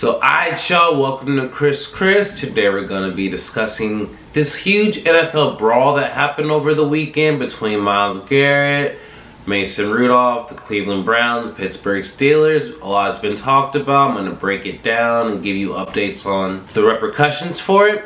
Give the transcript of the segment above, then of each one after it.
So alright y'all, welcome to Chris. Today we're going to be discussing this huge NFL brawl that happened over the weekend between Myles Garrett, Mason Rudolph, the Cleveland Browns, Pittsburgh Steelers. A lot's been talked about. I'm going to break it down and give you updates on the repercussions for it.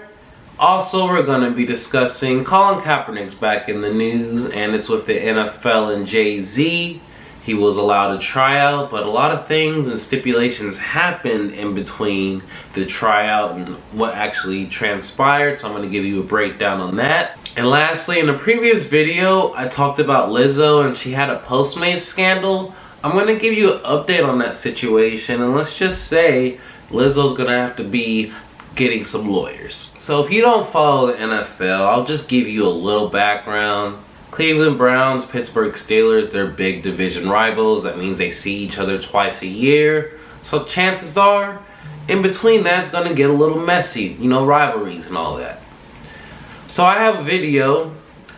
Also, we're going to be discussing Colin Kaepernick's back in the news, and it's with the NFL and Jay-Z. He was allowed to try out, but a lot of things and stipulations happened in between the tryout and what actually transpired, so I'm going to give you a breakdown on that. And lastly, in the previous video, I talked about Lizzo and she had a Postmates scandal. I'm going to give you an update on that situation, and let's just say Lizzo's going to have to be getting some lawyers. So if you don't follow the NFL, I'll just give you a little background. Cleveland Browns, Pittsburgh Steelers, they're big division rivals. That means they see each other twice a year. So chances are, in between that, it's going to get a little messy. You know, rivalries and all that. So I have a video.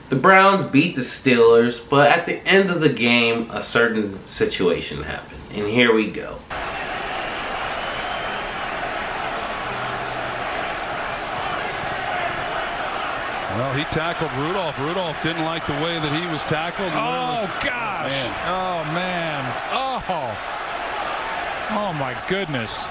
The Browns beat the Steelers, but at the end of the game, a certain situation happened. And here we go. Well, he tackled Rudolph. Rudolph didn't like the way that he was tackled. Oh, gosh. Man. Oh, man. Oh, my goodness.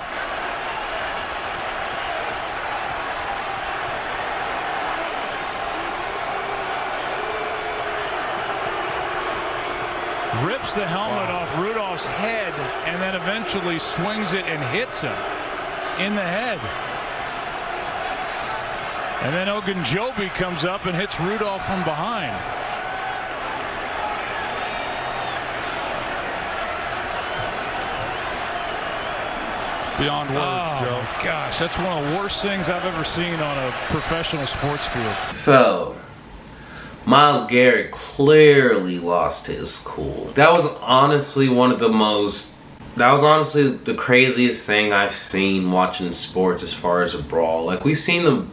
Rips the helmet off Rudolph's head and then eventually swings it and hits him in the head. And then Ogunjobi comes up and hits Rudolph from behind. Beyond words, Joe. Gosh, that's one of the worst things I've ever seen on a professional sports field. So, Myles Garrett clearly lost his cool. That was honestly the craziest thing I've seen watching sports as far as a brawl. Like, we've seen the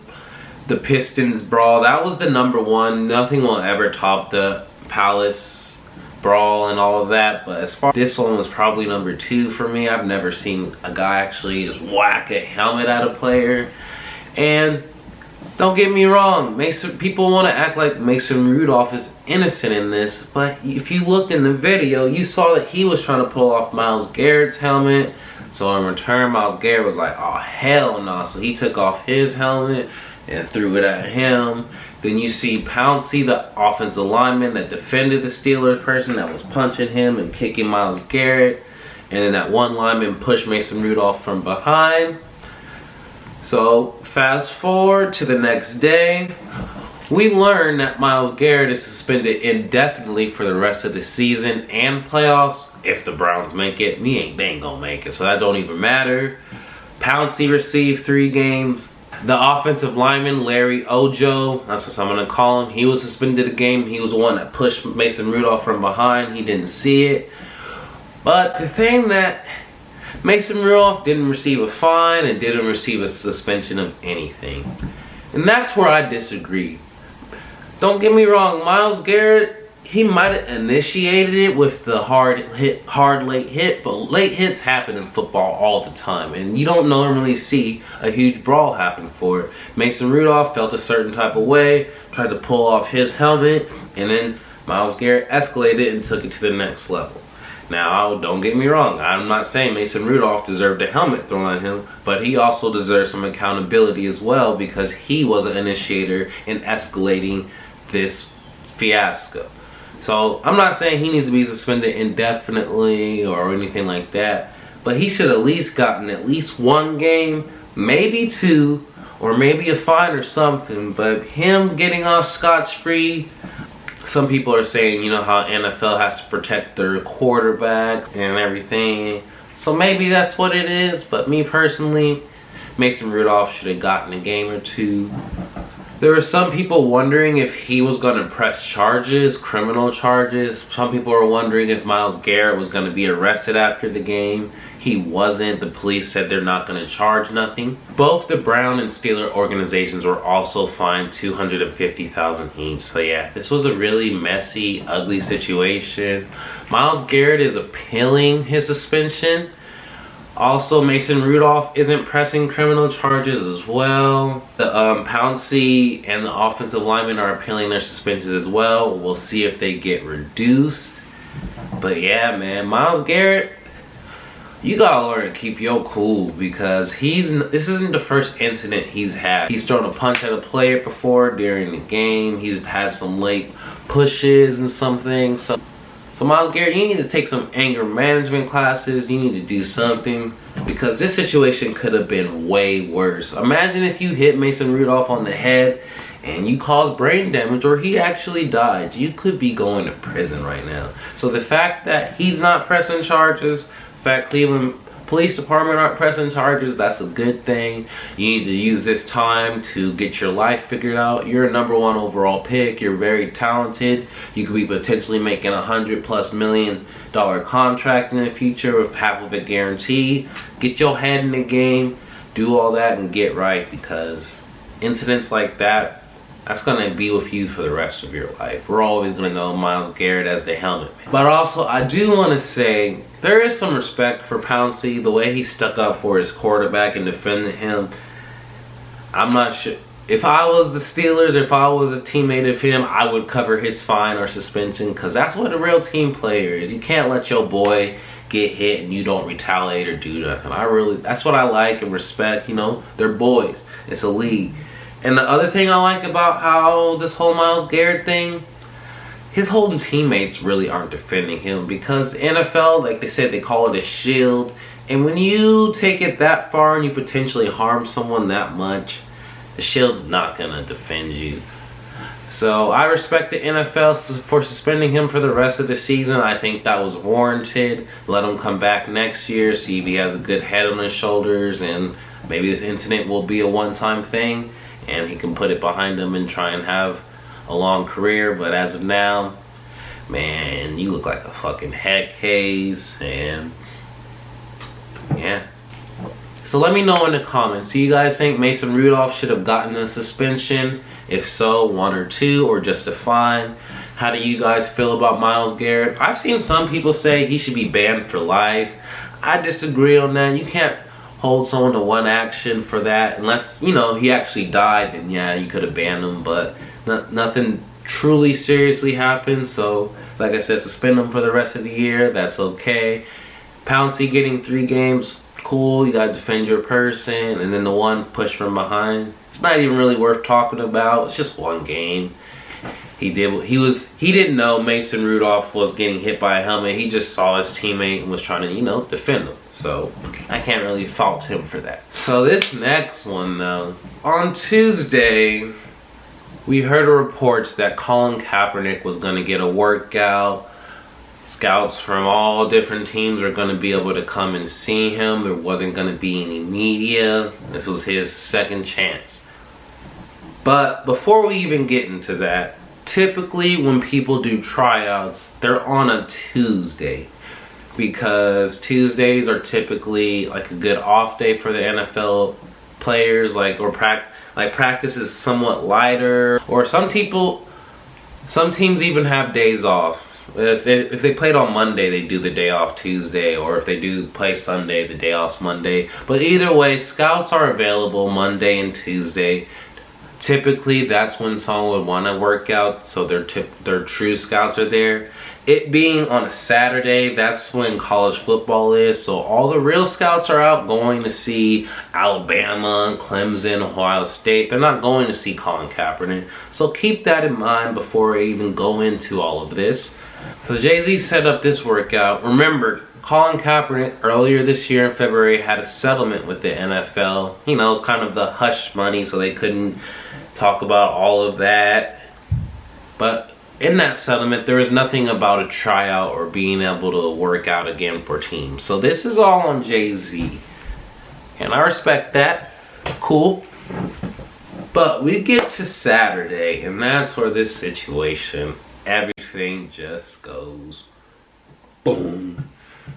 Pistons brawl. That was the #1. Nothing will ever top the Palace brawl and all of that. But as far as this one was probably #2 for me. I've never seen a guy actually just whack a helmet at a player. And don't get me wrong, people want to act like Mason Rudolph is innocent in this. But if you looked in the video, you saw that he was trying to pull off Myles Garrett's helmet. So in return, Myles Garrett was like, oh, hell no. So he took off his helmet and threw it at him. Then you see Pouncey, the offensive lineman that defended the Steelers person that was punching him and kicking Myles Garrett. And then that one lineman pushed Mason Rudolph from behind. So fast forward to the next day, we learn that Myles Garrett is suspended indefinitely for the rest of the season and playoffs. If the Browns make it, they ain't gonna make it, so that don't even matter. Pouncey received 3 games. The offensive lineman, Larry Ojo, that's what I'm going to call him, he was suspended a game. He was the one that pushed Mason Rudolph from behind. He didn't see it. But the thing that Mason Rudolph didn't receive a fine and didn't receive a suspension of anything. And that's where I disagree. Don't get me wrong, Myles Garrett, he might have initiated it with the hard late hit, but late hits happen in football all the time, and you don't normally see a huge brawl happen for it. Mason Rudolph felt a certain type of way, tried to pull off his helmet, and then Myles Garrett escalated and took it to the next level. Now, don't get me wrong, I'm not saying Mason Rudolph deserved a helmet thrown at him, but he also deserves some accountability as well because he was an initiator in escalating this fiasco. So, I'm not saying he needs to be suspended indefinitely or anything like that, but he should at least gotten at least 1 game, maybe 2, or maybe a fine or something. But him getting off scotch-free, some people are saying, you know, how NFL has to protect their quarterback and everything. So maybe that's what it is, but me personally, Mason Rudolph should have gotten a game or 2. There were some people wondering if he was going to press charges, criminal charges. Some people were wondering if Myles Garrett was going to be arrested after the game. He wasn't. The police said they're not going to charge nothing. Both the Brown and Steeler organizations were also fined $250,000 each. So yeah, this was a really messy, ugly situation. Myles Garrett is appealing his suspension, Also, Mason Rudolph isn't pressing criminal charges as well. The Pouncey and the offensive linemen are appealing their suspensions as well. We'll see if they get reduced. But yeah, man, Myles Garrett, you gotta learn to keep your cool, because this isn't the first incident he's had. He's thrown a punch at a player before during the game. He's had some late pushes and something. So Myles Garrett, you need to take some anger management classes. You need to do something, because this situation could have been way worse. Imagine if you hit Mason Rudolph on the head and you caused brain damage, or he actually died. You could be going to prison right now. So the fact that he's not pressing charges, the fact Cleveland Police Department aren't pressing charges, that's a good thing. You need to use this time to get your life figured out. You're a #1 overall pick. You're very talented. You could be potentially making $100+ million contract in the future with half of it guaranteed. Get your head in the game, do all that, and get right, because incidents like that, that's going to be with you for the rest of your life. We're always going to know Myles Garrett as the helmet man. But also, I do want to say, there is some respect for Pouncey, the way he stuck up for his quarterback and defended him. I'm not sure. If I was the Steelers, if I was a teammate of him, I would cover his fine or suspension, because that's what a real team player is. You can't let your boy get hit and you don't retaliate or do nothing. That's what I like and respect. You know, they're boys. It's a league. And the other thing I like about how this whole Myles Garrett thing, his whole teammates really aren't defending him, because the NFL, like they said, they call it a shield. And when you take it that far and you potentially harm someone that much, the shield's not going to defend you. So I respect the NFL for suspending him for the rest of the season. I think that was warranted. Let him come back next year, see if he has a good head on his shoulders, and maybe this incident will be a one-time thing, and he can put it behind him and try and have a long career. But as of now, man, you look like a fucking head case. And yeah, so let me know in the comments, do you guys think Mason Rudolph should have gotten a suspension? If so, 1 or 2, or just a fine? How do you guys feel about Myles Garrett? I've seen some people say he should be banned for life. I disagree on that. You can't hold someone to one action for that, unless, you know, he actually died, then yeah, you could have banned him, but nothing truly seriously happened. So like I said, suspend him for the rest of the year. That's okay. Pouncey getting 3 games, cool. You gotta defend your person. And then the one push from behind, it's not even really worth talking about. It's just 1 game. He didn't know Mason Rudolph was getting hit by a helmet. He just saw his teammate and was trying to, you know, defend him. So I can't really fault him for that. So this next one, though, on Tuesday, we heard reports that Colin Kaepernick was going to get a workout. Scouts from all different teams are going to be able to come and see him. There wasn't going to be any media. This was his second chance. But before we even get into that, typically when people do tryouts, they're on a Tuesday, because Tuesdays are typically like a good off day for the NFL players, practice is somewhat lighter, or some teams even have days off. If they played on Monday, they do the day off Tuesday, or if they do play Sunday, the day off Monday. But either way, scouts are available Monday and Tuesday. Typically, that's when someone would want to work out, so their true scouts are there. It being on a Saturday, that's when college football is, so all the real scouts are out going to see Alabama, Clemson, Ohio State. They're not going to see Colin Kaepernick. So keep that in mind before I even go into all of this. So Jay-Z set up this workout. Remember, Colin Kaepernick earlier this year in February had a settlement with the NFL. You know, it was kind of the hush money, so they couldn't talk about all of that. But in that settlement, there was nothing about a tryout or being able to work out again for teams. So this is all on Jay-Z. And I respect that. Cool. But we get to Saturday, and that's where this situation, everything just goes boom.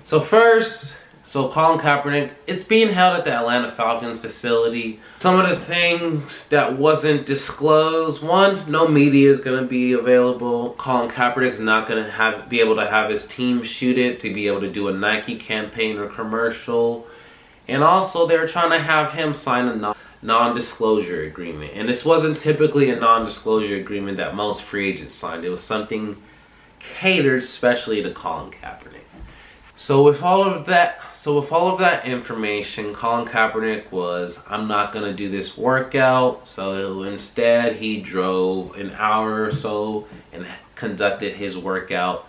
So Colin Kaepernick, it's being held at the Atlanta Falcons facility. Some of the things that wasn't disclosed: 1, no media is going to be available. Colin Kaepernick's not going to be able to have his team shoot it to be able to do a Nike campaign or commercial. And also, they were trying to have him sign a non-disclosure agreement. And this wasn't typically a non-disclosure agreement that most free agents signed. It was something catered especially to Colin Kaepernick. So with all of that information, Colin Kaepernick was, I'm not going to do this workout. So instead, he drove an hour or so and conducted his workout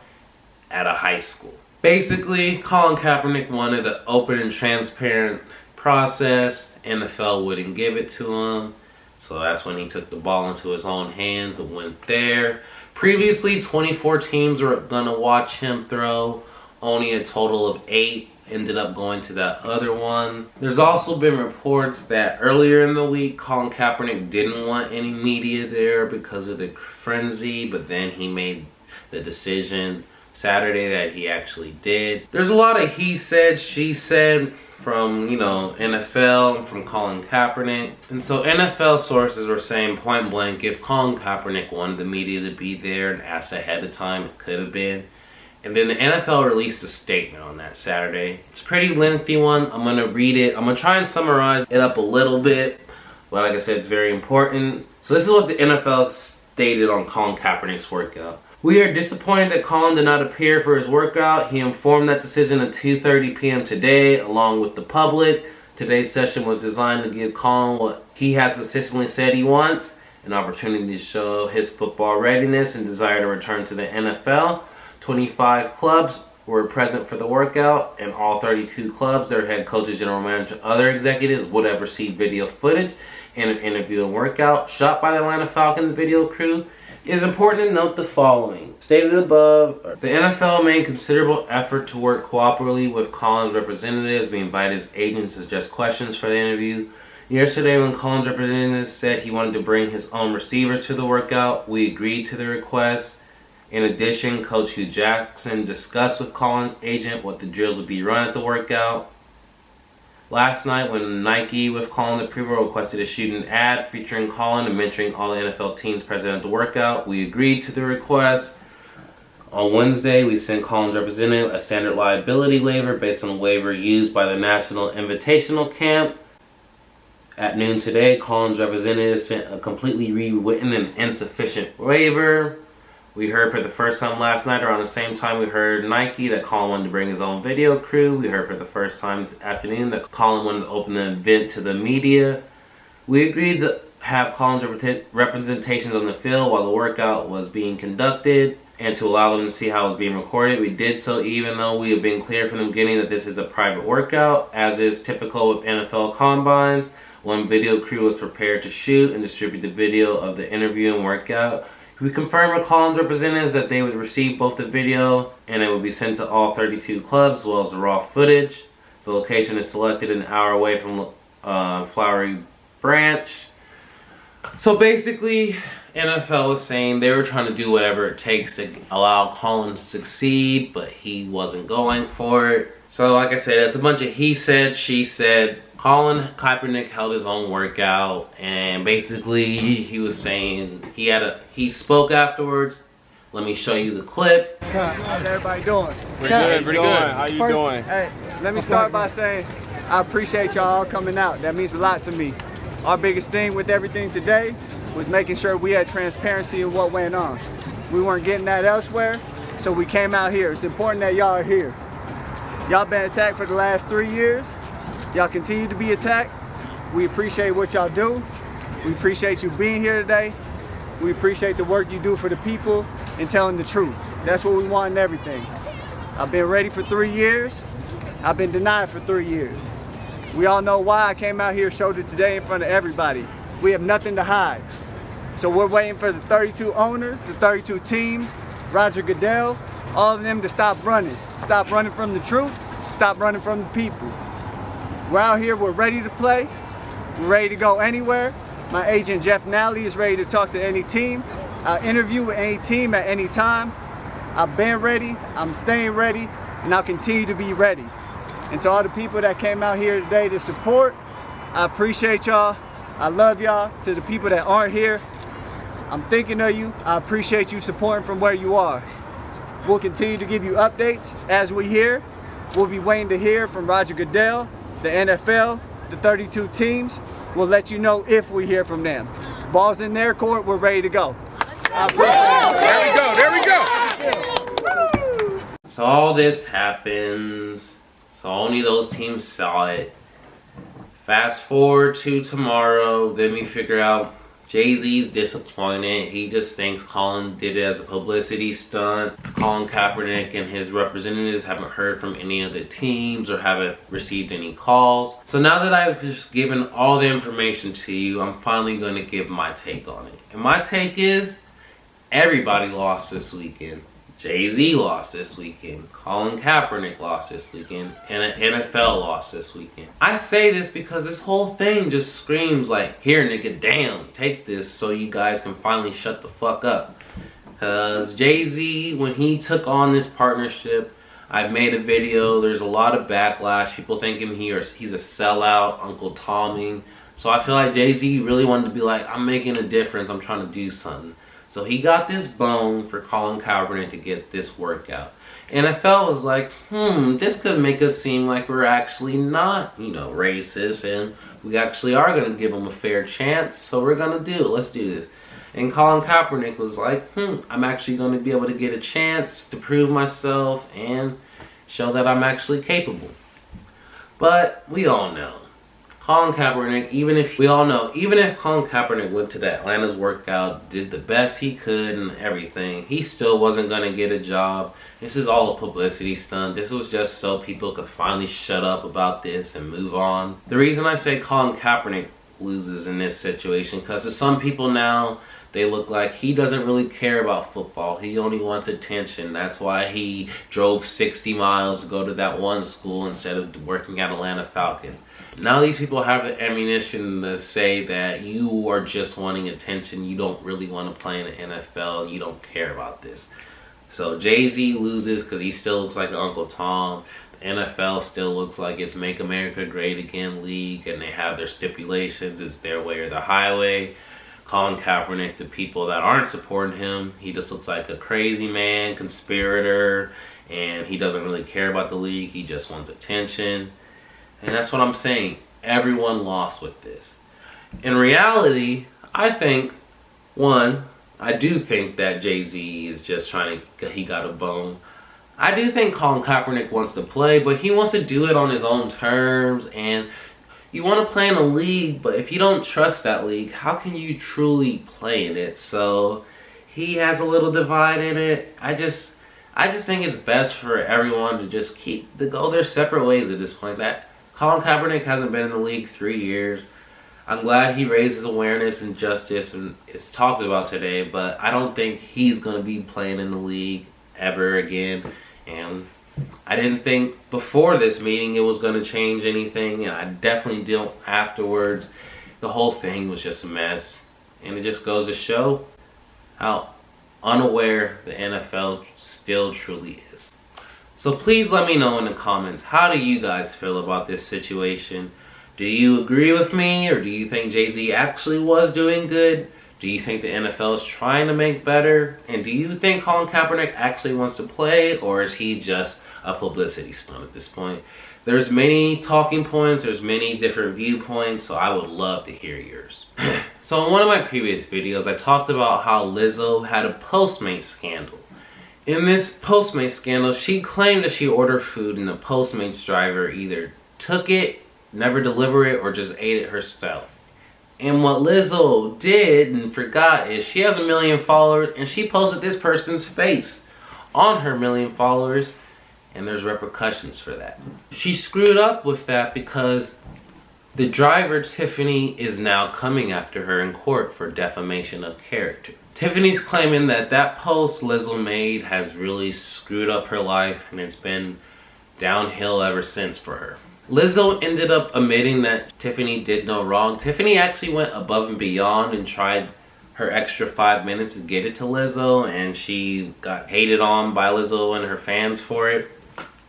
at a high school. Basically, Colin Kaepernick wanted an open and transparent process. NFL wouldn't give it to him. So that's when he took the ball into his own hands and went there. Previously, 24 teams were going to watch him throw. Only a total of 8 ended up going to that other one. There's also been reports that earlier in the week, Colin Kaepernick didn't want any media there because of the frenzy, but then he made the decision Saturday that he actually did. There's a lot of he said, she said from, NFL, from Colin Kaepernick. And so NFL sources were saying point blank, if Colin Kaepernick wanted the media to be there and asked ahead of time, it could have been. And then the NFL released a statement on that Saturday. It's a pretty lengthy one. I'm going to read it. I'm going to try and summarize it up a little bit. But like I said, it's very important. So this is what the NFL stated on Colin Kaepernick's workout. We are disappointed that Colin did not appear for his workout. He informed that decision at 2:30 p.m. today, along with the public. Today's session was designed to give Colin what he has consistently said he wants, an opportunity to show his football readiness and desire to return to the NFL. 25 clubs were present for the workout, and all 32 clubs, their head coaches, general manager, other executives would have received video footage and an interview and workout shot by the Atlanta Falcons video crew. It is important to note the following. Stated above, the NFL made considerable effort to work cooperatively with Colin's representatives. We invited his agents to suggest questions for the interview. Yesterday, when Colin's representative said he wanted to bring his own receivers to the workout, we agreed to the request. In addition, Coach Hugh Jackson discussed with Colin's agent what the drills would be run at the workout. Last night, when Nike with Colin the pre-roll requested to shoot an ad featuring Colin and mentoring all the NFL teams present at the workout, we agreed to the request. On Wednesday, we sent Colin's representative a standard liability waiver based on a waiver used by the National Invitational Camp. At noon today, Colin's representative sent a completely rewritten and insufficient waiver. We heard for the first time last night, around the same time we heard Nike, that Colin wanted to bring his own video crew. We heard for the first time this afternoon that Colin wanted to open the event to the media. We agreed to have Colin's representations on the field while the workout was being conducted and to allow them to see how it was being recorded. We did so even though we have been clear from the beginning that this is a private workout, as is typical with NFL combines. One video crew was prepared to shoot and distribute the video of the interview and workout. We confirmed with Colin's representatives that they would receive both the video and it would be sent to all 32 clubs as well as the raw footage. The location is selected an hour away from Flowery Branch. So basically, NFL was saying they were trying to do whatever it takes to allow Colin to succeed, but he wasn't going for it. So like I said, it's a bunch of he said, she said. Colin Kaepernick held his own workout, and basically he was saying he spoke afterwards. Let me show you the clip. How's everybody doing? Pretty good, pretty good. How you doing? Hey, let me start by saying I appreciate y'all coming out. That means a lot to me. Our biggest thing with everything today was making sure we had transparency in what went on. We weren't getting that elsewhere, so we came out here. It's important that y'all are here. Y'all been attacked for the last 3 years. Y'all continue to be attacked. We appreciate what y'all do. We appreciate you being here today. We appreciate the work you do for the people and telling the truth. That's what we want in everything. I've been ready for 3 years. I've been denied for 3 years. We all know why I came out here, showed it today in front of everybody. We have nothing to hide. So we're waiting for the 32 owners, the 32 teams, Roger Goodell, all of them to stop running. Stop running from the truth. Stop running from the people. We're out here, we're ready to play. We're ready to go anywhere. My agent Jeff Nally is ready to talk to any team. I'll interview with any team at any time. I've been ready, I'm staying ready, and I'll continue to be ready. And to all the people that came out here today to support, I appreciate y'all. I love y'all. To the people that aren't here, I'm thinking of you. I appreciate you supporting from where you are. We'll continue to give you updates as we hear. We'll be waiting to hear from Roger Goodell, The NFL, the 32 teams, will let you know if we hear from them. Ball's in their court, we're ready to go. There we go. So all this happens. So only those teams saw it. Fast forward to tomorrow, then we figure out Jay-Z's disappointed. He just thinks Colin did it as a publicity stunt. Colin Kaepernick and his representatives haven't heard from any of the teams or haven't received any calls. So now that I've just given all the information to you, I'm finally going to give my take on it. And my take is, everybody lost this weekend. Jay-Z lost this weekend. Colin Kaepernick lost this weekend. And NFL lost this weekend. I say this because this whole thing just screams like, here nigga, damn, take this so you guys can finally shut the fuck up. Because Jay-Z, when he took on this partnership, I've made a video, there's a lot of backlash. People thinking he's a sellout, Uncle Tommy. So I feel like Jay-Z really wanted to be like, I'm making a difference, I'm trying to do something. So he got this bone for Colin Kaepernick to get this workout. NFL was like, this could make us seem like we're actually not, racist, and we actually are going to give him a fair chance, so we're going to do it. Let's do this. And Colin Kaepernick was like, I'm actually going to be able to get a chance to prove myself and show that I'm actually capable. But we all know. Colin Kaepernick, even if Colin Kaepernick went to the Atlanta's workout, did the best he could and everything, he still wasn't going to get a job. This is all a publicity stunt. This was just so people could finally shut up about this and move on. The reason I say Colin Kaepernick loses in this situation, because to some people now, they look like he doesn't really care about football. He only wants attention. That's why he drove 60 miles to go to that one school instead of working at Atlanta Falcons. Now these people have the ammunition to say that you are just wanting attention. You don't really want to play in the NFL. You don't care about this. So Jay-Z loses because he still looks like Uncle Tom. The NFL still looks like it's Make America Great Again league, and they have their stipulations. It's their way or the highway. Colin Kaepernick, to people that aren't supporting him, he just looks like a crazy man, conspirator, and he doesn't really care about the league. He just wants attention. And that's what I'm saying. Everyone lost with this. In reality, I think, I do think that Jay-Z is just he got a bone. I do think Colin Kaepernick wants to play, but he wants to do it on his own terms. And you want to play in a league, but if you don't trust that league, how can you truly play in it? So he has a little divide in it. I just think it's best for everyone to just go their separate ways at this point. That Colin Kaepernick hasn't been in the league 3 years. I'm glad he raises awareness and justice, and it's talked about today, but I don't think he's going to be playing in the league ever again. And I didn't think before this meeting it was going to change anything, and I definitely don't afterwards. The whole thing was just a mess, and it just goes to show how unaware the NFL still truly is. So please let me know in the comments, how do you guys feel about this situation? Do you agree with me, or do you think Jay-Z actually was doing good? Do you think the NFL is trying to make better? And do you think Colin Kaepernick actually wants to play, or is he just a publicity stunt at this point? There's many talking points, there's many different viewpoints, so I would love to hear yours. So in one of my previous videos, I talked about how Lizzo had a Postmates scandal. In this Postmates scandal, she claimed that she ordered food and the Postmates driver either took it, never delivered it, or just ate it herself. And what Lizzo did and forgot is she has 1 million followers, and she posted this person's face on her 1 million followers, and there's repercussions for that. She screwed up with that because the driver, Tiffany, is now coming after her in court for defamation of character. Tiffany's claiming that that post Lizzo made has really screwed up her life, and it's been downhill ever since for her. Lizzo ended up admitting that Tiffany did no wrong. Tiffany actually went above and beyond and tried her extra 5 minutes to get it to Lizzo, and she got hated on by Lizzo and her fans for it.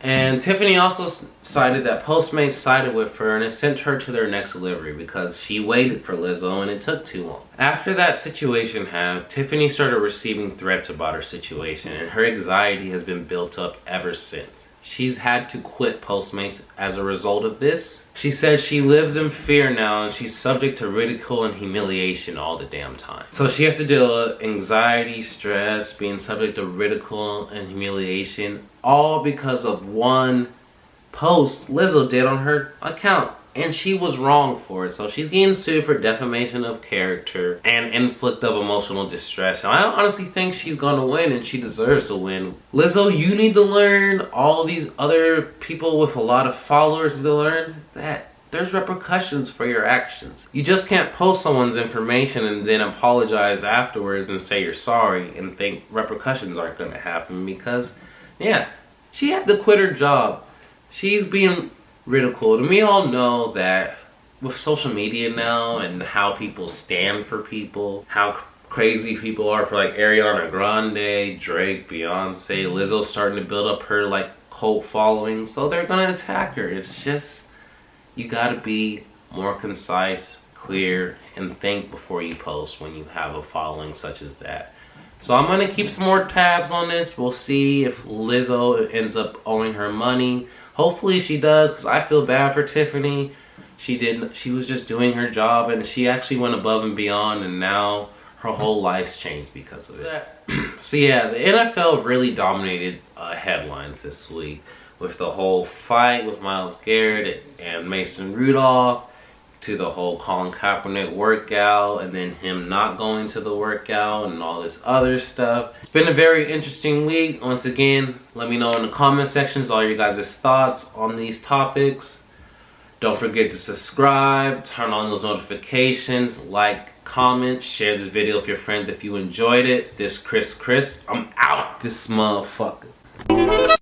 And Tiffany also cited that Postmates sided with her and it sent her to their next delivery because she waited for Lizzo and it took too long. After that situation happened, Tiffany started receiving threats about her situation, and her anxiety has been built up ever since. she's had to quit Postmates as a result of this. She said she lives in fear now and she's subject to ridicule and humiliation all the damn time. So she has to deal with anxiety, stress, being subject to ridicule and humiliation, all because of one post Lizzo did on her account. And she was wrong for it. So she's getting sued for defamation of character and inflict of emotional distress. And I honestly think she's gonna win and she deserves to win. Lizzo, you need to learn, all these other people with a lot of followers need to learn that there's repercussions for your actions. You just can't post someone's information and then apologize afterwards and say you're sorry and think repercussions aren't gonna happen, because yeah, she had to quit her job. She's being ridiculed. And we all know that with social media now and how people stand for people, how crazy people are for like Ariana Grande, Drake, Beyonce, Lizzo starting to build up her like cult following, so they're gonna attack her. It's just, you gotta be more concise, clear, and think before you post when you have a following such as that. So I'm gonna keep some more tabs on this. We'll see if Lizzo ends up owing her money. Hopefully she does, because I feel bad for Tiffany. She was just doing her job and she actually went above and beyond, and now her whole life's changed because of it. So yeah, the NFL really dominated headlines this week with the whole fight with Myles Garrett and Mason Rudolph, to the whole Colin Kaepernick workout and then him not going to the workout and all this other stuff. It's been a very interesting week. Once again, let me know in the comment sections all your guys' thoughts on these topics. Don't forget to subscribe, turn on those notifications, like, comment, share this video with your friends if you enjoyed it. This Chris, I'm out this motherfucker.